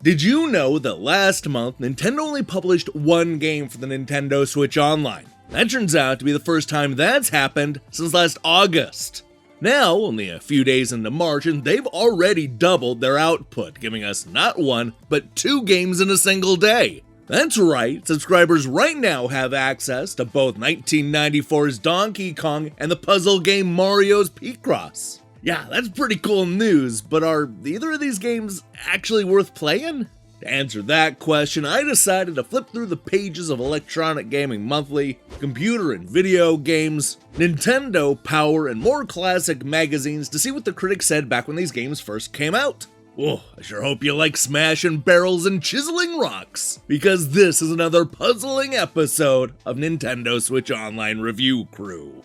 Did you know that last month Nintendo only published one game for the Nintendo Switch Online? That turns out to be the first time that's happened since last August. Now, only a few days into March, and they've already doubled their output, giving us not one, but 2 games in a single day. That's right, subscribers right now have access to both 1994's Donkey Kong and the puzzle game Mario's Picross. Yeah, that's pretty cool news, but are either of these games actually worth playing? To answer that question, I decided to flip through the pages of Electronic Gaming Monthly, Computer and Video Games, Nintendo, Power, and more classic magazines to see what the critics said back when these games first came out. Oh, I sure hope you like smashing barrels and chiseling rocks, because this is another puzzling episode of Nintendo Switch Online Review Crew.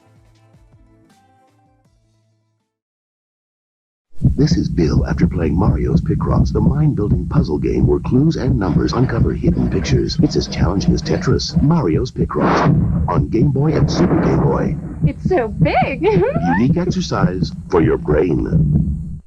This is Bill after playing Mario's Picross, the mind-building puzzle game where clues and numbers uncover hidden pictures. It's as challenging as Tetris. Mario's Picross on Game Boy and Super Game Boy. It's so big! Unique exercise for your brain.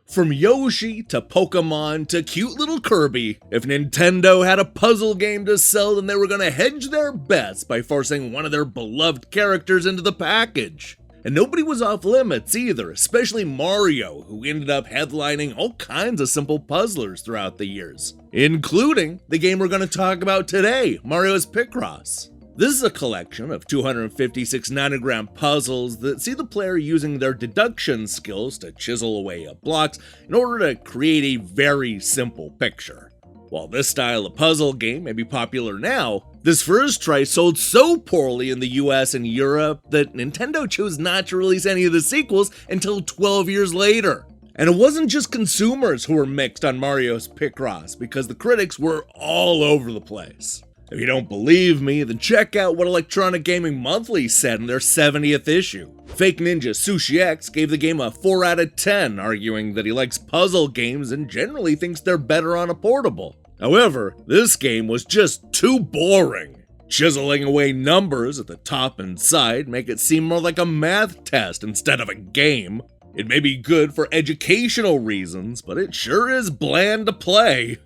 From Yoshi to Pokemon to cute little Kirby, if Nintendo had a puzzle game to sell, then they were gonna hedge their bets by forcing one of their beloved characters into the package. And nobody was off limits either, especially Mario, who ended up headlining all kinds of simple puzzlers throughout the years, including the game we're going to talk about today, Mario's Picross. This is a collection of 256 nanogram puzzles that see the player using their deduction skills to chisel away at blocks in order to create a very simple picture. While this style of puzzle game may be popular now, this first try sold so poorly in the US and Europe that Nintendo chose not to release any of the sequels until 12 years later. And it wasn't just consumers who were mixed on Mario's Picross, because the critics were all over the place. If you don't believe me, then check out what Electronic Gaming Monthly said in their 70th issue. Fake Ninja Sushi X gave the game a 4 out of 10, arguing that he likes puzzle games and generally thinks they're better on a portable. However, this game was just too boring. Chiseling away numbers at the top and side make it seem more like a math test instead of a game. It may be good for educational reasons, but it sure is bland to play.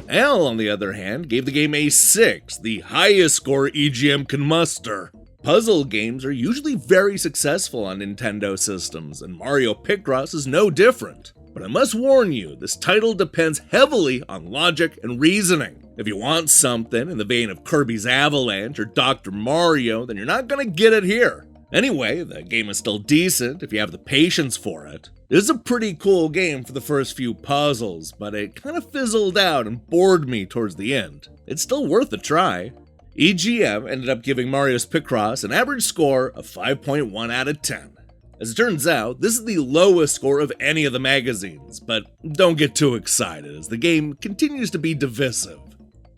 Al, on the other hand, gave the game a 6, the highest score EGM can muster. Puzzle games are usually very successful on Nintendo systems, and Mario Picross is no different. But I must warn you, this title depends heavily on logic and reasoning. If you want something in the vein of Kirby's Avalanche or Dr. Mario, then you're not gonna get it here. Anyway, the game is still decent if you have the patience for it. It is a pretty cool game for the first few puzzles, but it kind of fizzled out and bored me towards the end. It's still worth a try. EGM ended up giving Mario's Picross an average score of 5.1 out of 10. As it turns out, this is the lowest score of any of the magazines, but don't get too excited as the game continues to be divisive.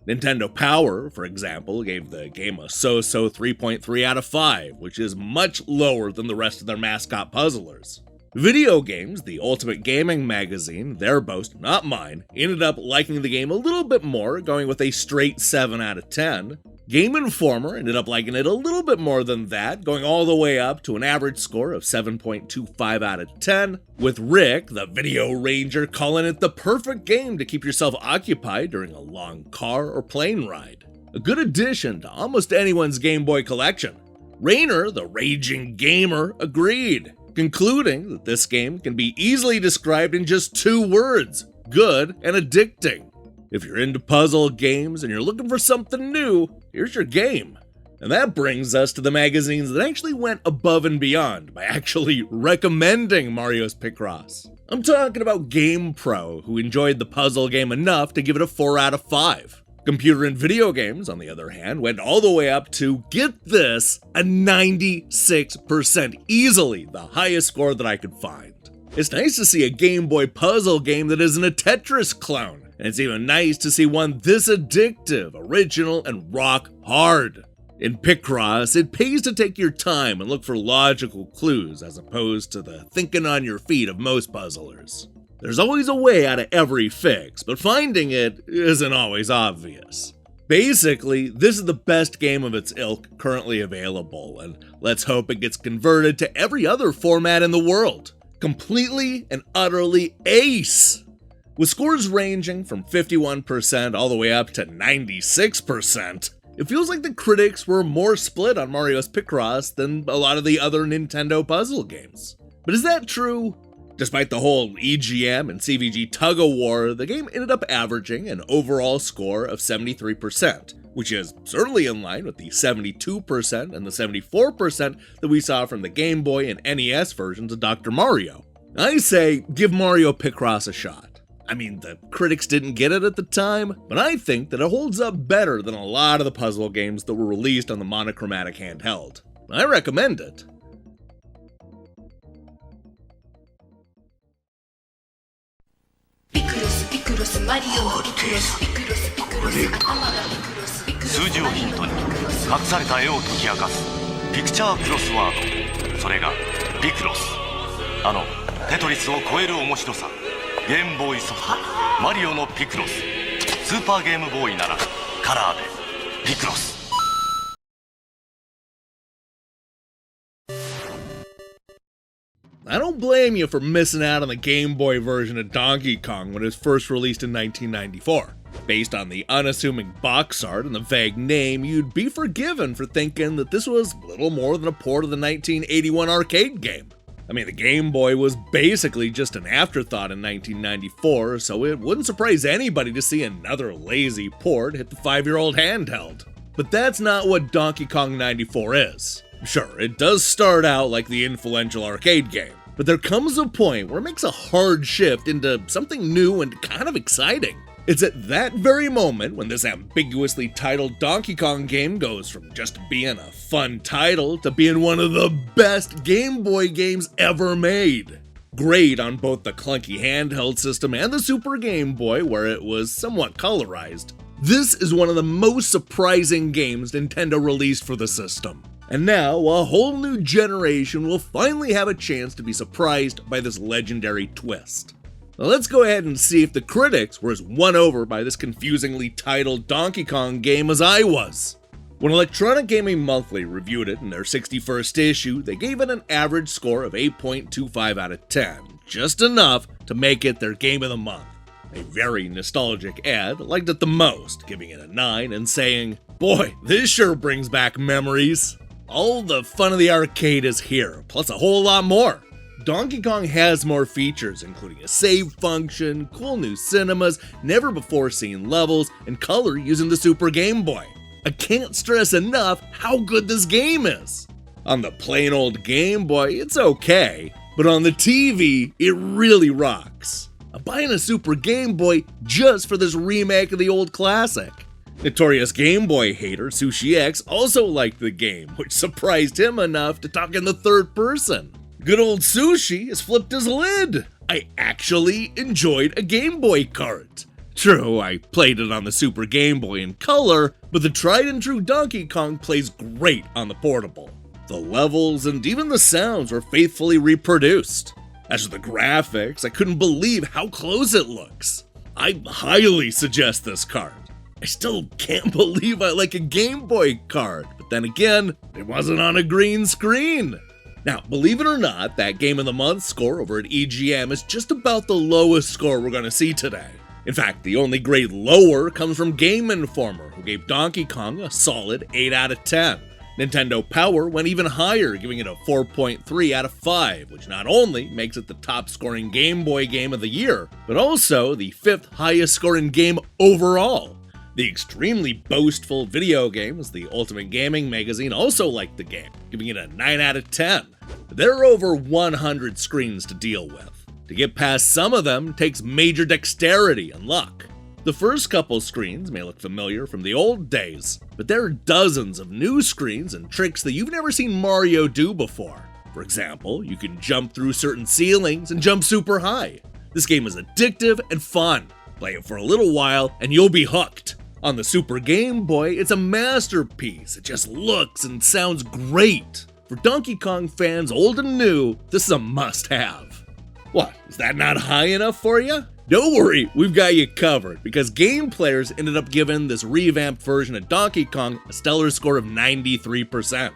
Nintendo Power, for example, gave the game a so-so 3.3 out of 5, which is much lower than the rest of their mascot puzzlers. Video Games, the ultimate gaming magazine, their boast, not mine, ended up liking the game a little bit more, going with a straight 7 out of 10. Game Informer ended up liking it a little bit more than that, going all the way up to an average score of 7.25 out of 10, with Rick, the Video Ranger, calling it the perfect game to keep yourself occupied during a long car or plane ride. A good addition to almost anyone's Game Boy collection. Rainer, the Raging Gamer, agreed, concluding that this game can be easily described in just 2 words: good and addicting. If you're into puzzle games and you're looking for something new, here's your game. And that brings us to the magazines that actually went above and beyond by actually recommending Mario's Picross. I'm talking about GamePro, who enjoyed the puzzle game enough to give it a 4 out of 5. Computer and Video Games, on the other hand, went all the way up to, get this, a 96%, easily the highest score that I could find. It's nice to see a Game Boy puzzle game that isn't a Tetris clone. And it's even nice to see one this addictive, original, and rock hard. In Picross, it pays to take your time and look for logical clues as opposed to the thinking on your feet of most puzzlers. There's always a way out of every fix, but finding it isn't always obvious. Basically, this is the best game of its ilk currently available, and let's hope it gets converted to every other format in the world. Completely and utterly ace! With scores ranging from 51% all the way up to 96%, it feels like the critics were more split on Mario's Picross than a lot of the other Nintendo puzzle games. But is that true? Despite the whole EGM and CVG tug-of-war, the game ended up averaging an overall score of 73%, which is certainly in line with the 72% and the 74% that we saw from the Game Boy and NES versions of Dr. Mario. I say, give Mario Picross a shot. I mean, the critics didn't get it at the time, but I think that it holds up better than a lot of the puzzle games that were released on the monochromatic handheld. I recommend it. Picross, Picross, Mario, Picross, Picross, Picross, 頭が Picross, Picross, 数字をヒントに隠された絵を解き明かすピクチャークロスワード、それがピクロス。テトリスを超える面白さ。ゲームボーイソフトマリオのピクロス。スーパーゲームボーイならカラーでピクロス。I don't blame you for missing out on the Game Boy version of Donkey Kong when it was first released in 1994. Based on the unassuming box art and the vague name, you'd be forgiven for thinking that this was little more than a port of the 1981 arcade game. I mean, the Game Boy was basically just an afterthought in 1994, so it wouldn't surprise anybody to see another lazy port hit the 5-year-old handheld. But that's not what Donkey Kong 94 is. Sure, it does start out like the influential arcade game, but there comes a point where it makes a hard shift into something new and kind of exciting. It's at that very moment when this ambiguously titled Donkey Kong game goes from just being a fun title to being one of the best Game Boy games ever made. Great on both the clunky handheld system and the Super Game Boy, where it was somewhat colorized. This is one of the most surprising games Nintendo released for the system. And now, a whole new generation will finally have a chance to be surprised by this legendary twist. Now let's go ahead and see if the critics were as won over by this confusingly titled Donkey Kong game as I was. When Electronic Gaming Monthly reviewed it in their 61st issue, they gave it an average score of 8.25 out of 10, just enough to make it their game of the month. A very nostalgic ad liked it the most, giving it a 9 and saying, "Boy, this sure brings back memories. All the fun of the arcade is here, plus a whole lot more." Donkey Kong has more features, including a save function, cool new cinemas, never-before-seen levels, and color using the Super Game Boy. I can't stress enough how good this game is. On the plain old Game Boy, it's okay, but on the TV, it really rocks. I'm buying a Super Game Boy just for this remake of the old classic. Notorious Game Boy hater Sushi X also liked the game, which surprised him enough to talk in the third person. Good old Sushi has flipped his lid. I actually enjoyed a Game Boy cart. True, I played it on the Super Game Boy in color, but the tried and true Donkey Kong plays great on the portable. The levels and even the sounds were faithfully reproduced. As for the graphics, I couldn't believe how close it looks. I highly suggest this cart. I still can't believe I like a Game Boy cart, but then again, it wasn't on a green screen. Now, believe it or not, that Game of the Month score over at EGM is just about the lowest score we're going to see today. In fact, the only grade lower comes from Game Informer, who gave Donkey Kong a solid 8 out of 10. Nintendo Power went even higher, giving it a 4.3 out of 5, which not only makes it the top scoring Game Boy game of the year, but also the 5th highest scoring game overall. The extremely boastful Video Games, the Ultimate Gaming magazine, also liked the game, giving it a 9 out of 10. There are over 100 screens to deal with. To get past some of them takes major dexterity and luck. The first couple screens may look familiar from the old days, but there are dozens of new screens and tricks that you've never seen Mario do before. For example, you can jump through certain ceilings and jump super high. This game is addictive and fun. Play it for a little while and you'll be hooked. On the Super Game Boy, it's a masterpiece. It just looks and sounds great. For Donkey Kong fans old and new, this is a must-have. What, is that not high enough for you? Don't worry, we've got you covered, because Game Players ended up giving this revamped version of Donkey Kong a stellar score of 93%.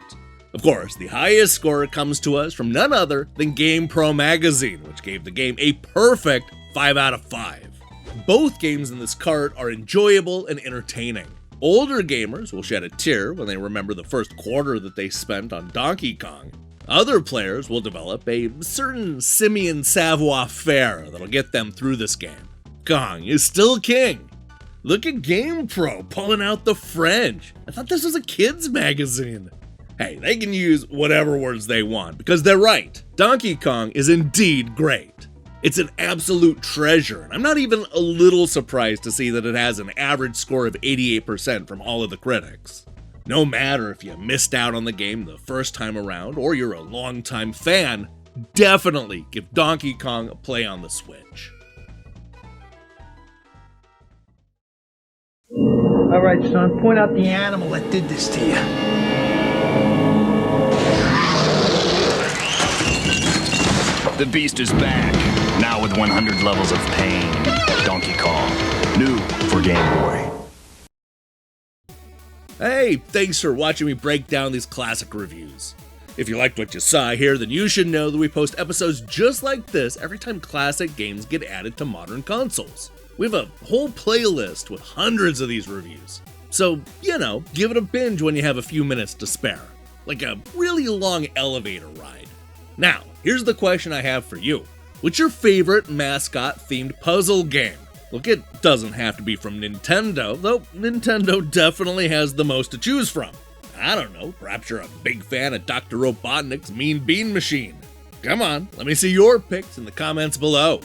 Of course, the highest score comes to us from none other than GamePro magazine, which gave the game a perfect 5 out of 5. Both games in this cart are enjoyable and entertaining. Older gamers will shed a tear when they remember the first quarter that they spent on Donkey Kong. Other players will develop a certain simian savoir-faire that'll get them through this game. Kong is still king. Look at GamePro pulling out the French. I thought this was a kids magazine. Hey, they can use whatever words they want because they're right. Donkey Kong is indeed great. It's an absolute treasure, and I'm not even a little surprised to see that it has an average score of 88% from all of the critics. No matter if you missed out on the game the first time around or you're a longtime fan, definitely give Donkey Kong a play on the Switch. All right, son, point out the animal that did this to you. The beast is back, now with 100 levels of pain. Donkey Kong, new for Game Boy. Hey, thanks for watching me break down these classic reviews. If you liked what you saw here, then you should know that we post episodes just like this every time classic games get added to modern consoles. We have a whole playlist with hundreds of these reviews. So, give it a binge when you have a few minutes to spare. Like a really long elevator ride. Now, here's the question I have for you. What's your favorite mascot-themed puzzle game? Look, it doesn't have to be from Nintendo, though Nintendo definitely has the most to choose from. I don't know, perhaps you're a big fan of Dr. Robotnik's Mean Bean Machine. Come on, let me see your picks in the comments below.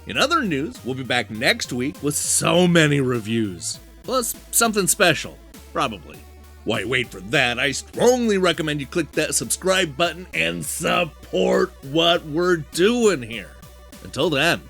In other news, we'll be back next week with so many reviews. Plus, something special, probably. While you wait for that, I strongly recommend you click that subscribe button and support what we're doing here. Until then,